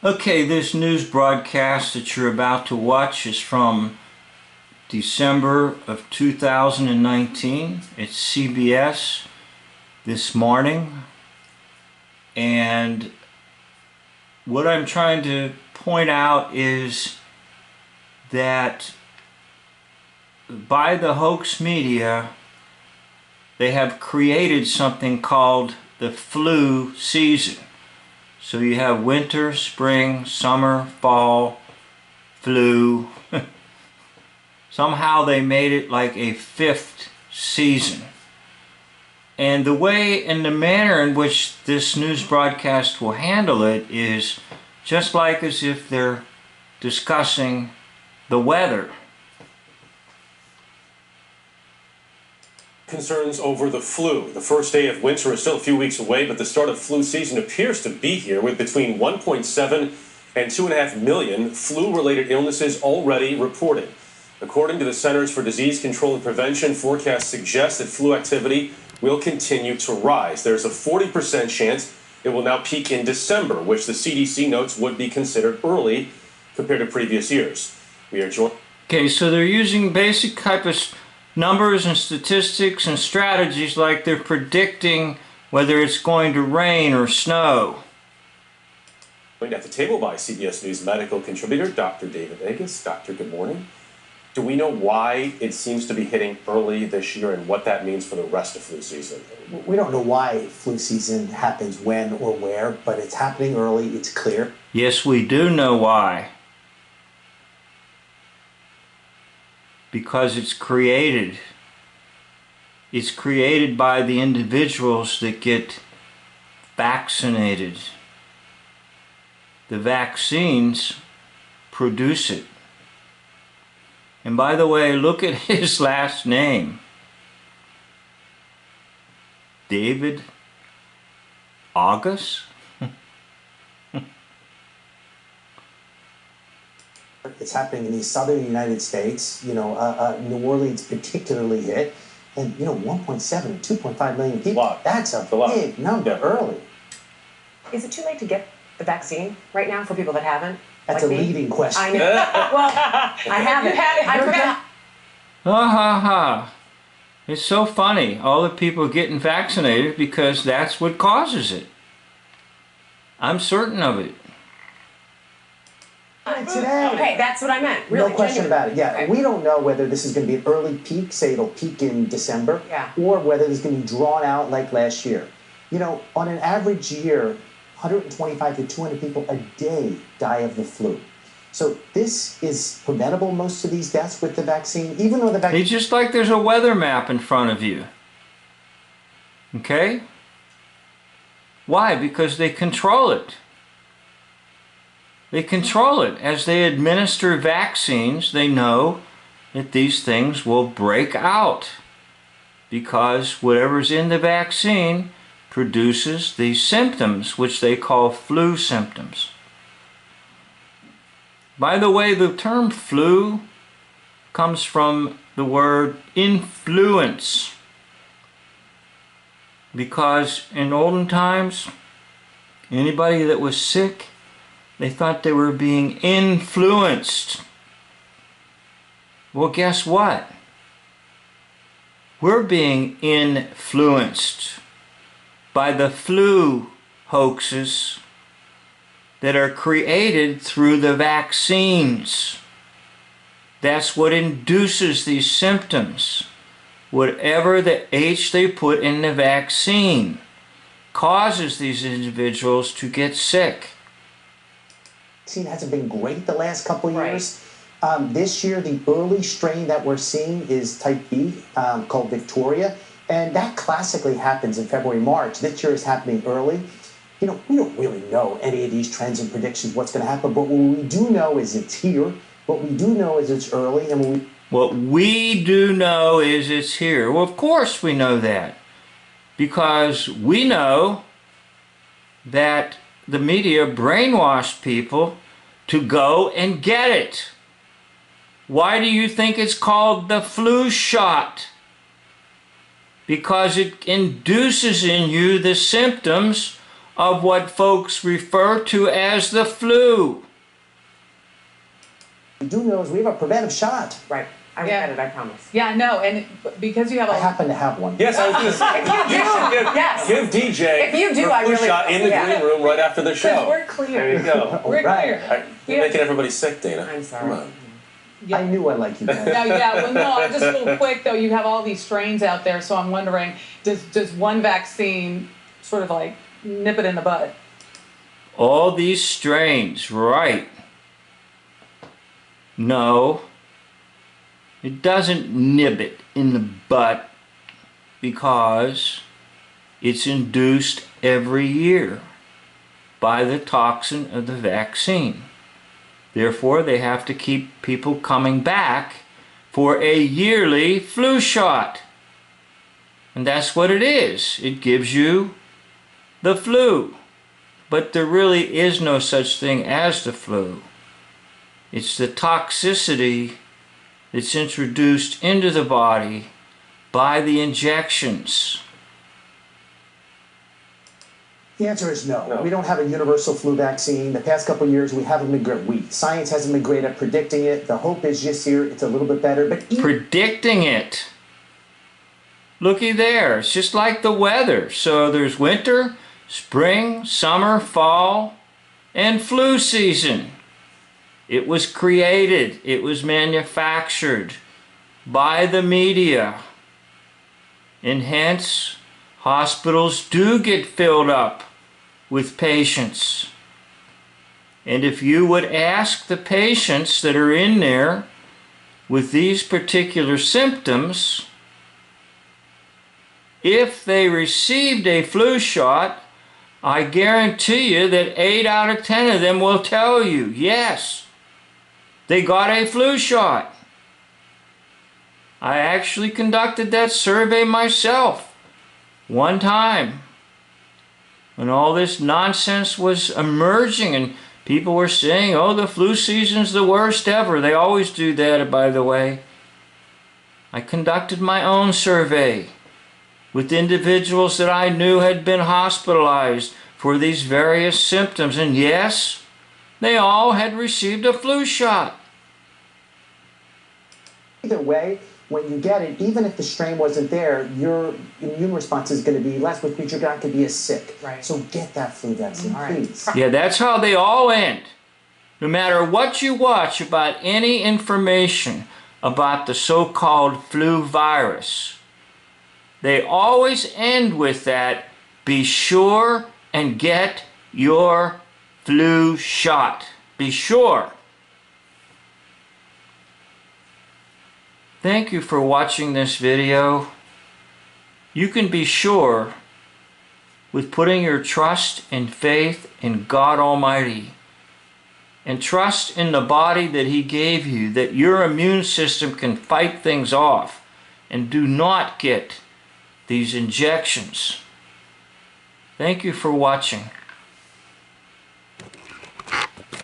Okay, this news broadcast that you're about to watch is from December of 2019. It's CBS This Morning. And what I'm trying to point out is that by the hoax media, they have created something called the flu season. So you have winter, spring, summer, fall, flu. Somehow they made it like a fifth season. And the way and the manner in which this news broadcast will handle it is just like as if they're discussing the weather. Concerns over the flu. The first day of winter is still a few weeks away, but the start of flu season appears to be here, with between 1.7 and 2.5 million flu-related illnesses already reported. According to the Centers for Disease Control and Prevention, forecasts suggest that flu activity will continue to rise. There's a 40% chance it will now peak in December, which the CDC notes would be considered early compared to previous years. We are joined. Okay, so they're using basic type of numbers and statistics and strategies like they're predicting whether it's going to rain or snow. Joined at the table by CBS News medical contributor Dr. David Agus. Doctor, good morning. Do we know why it seems to be hitting early this year and what that means for the rest of flu season? We don't know why flu season happens when or where, but it's happening early, it's clear. Yes, we do know why. Because it's created. It's created by the individuals that get vaccinated. The vaccines produce it. And by the way, look at his last name. David Agus? It's happening in the southern United States. New Orleans particularly hit. And, 1.7, 2.5 million people. Wow. That's a big number early. Is it too late to get the vaccine right now for people that haven't? That's like a me? leading question. I know. Well, I haven't. I forgot. Ha ha ha. It's so funny. All the people getting vaccinated because that's what causes it. I'm certain of it. Today. Okay, that's what I meant. Really, no question genuine. about it. Yeah, Okay. We don't know whether this is going to be an early peak, say it'll peak in December, or whether it's going to be drawn out like last year. On an average year, 125 to 200 people a day die of the flu. So this is preventable, most of these deaths with the vaccine, even though the vaccine... It's just like there's a weather map in front of you. Okay? Why? Because they control it. They control it. As they administer vaccines, they know that these things will break out because whatever's in the vaccine produces these symptoms, which they call flu symptoms. By the way, the term flu comes from the word influence, because in olden times, anybody that was sick, they thought they were being influenced. Well, guess what? We're being influenced by the flu hoaxes that are created through the vaccines. That's what induces these symptoms. Whatever the H they put in the vaccine causes these individuals to get sick. Vaccine hasn't been great the last couple of years. This year, the early strain that we're seeing is type B, called Victoria, and that classically happens in February, March. This year is happening early. We don't really know any of these trends and predictions, what's going to happen, but what we do know is it's here. What we do know is it's early, and what we do know is it's here. Well, of course we know that, because we know that the media brainwashed people to go and get it. Why do you think it's called the flu shot? Because it induces in you the symptoms of what folks refer to as the flu. We do know is we have a preventive shot. Right. I will Yeah. get it, I promise. Yeah, I know, and because you have I a happen to have one. Yes, I was going to say, Yes. give DJ If you do, her I flu really- shot in the yeah. green room right after the show. we're clear. There you go. We're Right. clear. You're making everybody sick, Dana. I'm sorry. Come on. Yeah. I knew I liked you guys. No, yeah, well, no, just a little quick though. You have all these strains out there, so I'm wondering, does one vaccine sort of like nip it in the bud? All these strains, right? No, it doesn't nib it in the butt because it's induced every year by the toxin of the vaccine. Therefore, they have to keep people coming back for a yearly flu shot. And that's what it is. It gives you the flu. But there really is no such thing as the flu. It's the toxicity that's introduced into the body by the injections. The answer is no. No. We don't have a universal flu vaccine. The past couple of years, we haven't been great. Science hasn't been great at predicting it. The hope is this year it's a little bit better. But Predicting it. Looky there, it's just like the weather. So there's winter, spring, summer, fall, and flu season. It was created, it was manufactured by the media. And hence, hospitals do get filled up with patients. And if you would ask the patients that are in there with these particular symptoms, if they received a flu shot, I guarantee you that 8 out of 10 of them will tell you, yes, they got a flu shot. I actually conducted that survey myself one time when all this nonsense was emerging and people were saying, oh, the flu season's the worst ever. They always do that, by the way. I conducted my own survey with individuals that I knew had been hospitalized for these various symptoms. And yes, they all had received a flu shot. either way, when you get it, even if the strain wasn't there, your immune response is going to be less, which means you're not going to be as sick. Right. So get that flu vaccine, All right. please. Yeah, that's how they all end. No matter what you watch about any information about the so-called flu virus, they always end with that, be sure and get your flu shot. Be sure. Thank you for watching this video. You can be sure with putting your trust and faith in God Almighty and trust in the body that He gave you, that your immune system can fight things off and do not get these injections. Thank you for watching.